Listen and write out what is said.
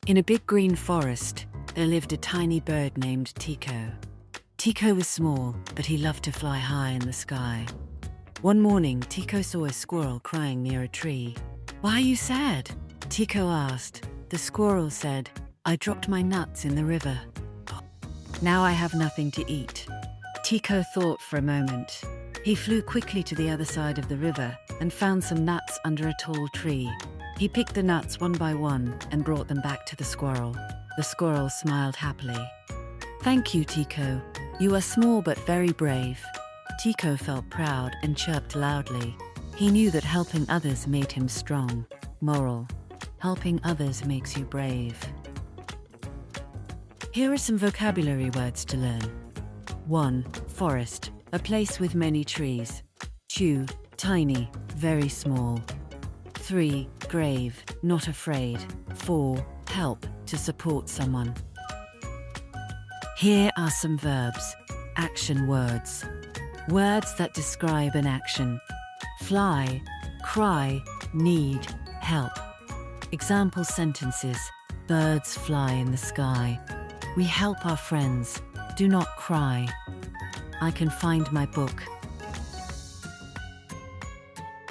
In a big green forest, there lived a tiny bird named Tiko. Tiko was small, but he loved to fly high in the sky. One morning, Tiko saw a squirrel crying near a tree. "Why are you sad?" Tiko asked. The squirrel said, "I dropped my nuts in the river. Now I have nothing to eat." Tiko thought for a moment. He flew quickly to the other side of the river and found some nuts under a tall tree. He picked the nuts one by one and brought them back to the squirrel. The squirrel smiled happily. "Thank you, Tiko. You are small but very brave." Tiko felt proud and chirped loudly. He knew that helping others made him strong. Moral: helping others makes you brave. Here are some vocabulary words to learn. 1. Forest, a place with many trees. 2. Tiny, very small. 3. Grave, not afraid. 4. Help, to support someone. Here are some verbs, action words. Words that describe an action. Fly, cry, need, help. Example sentences: birds fly in the sky. We help our friends. Do not cry. I can find my book.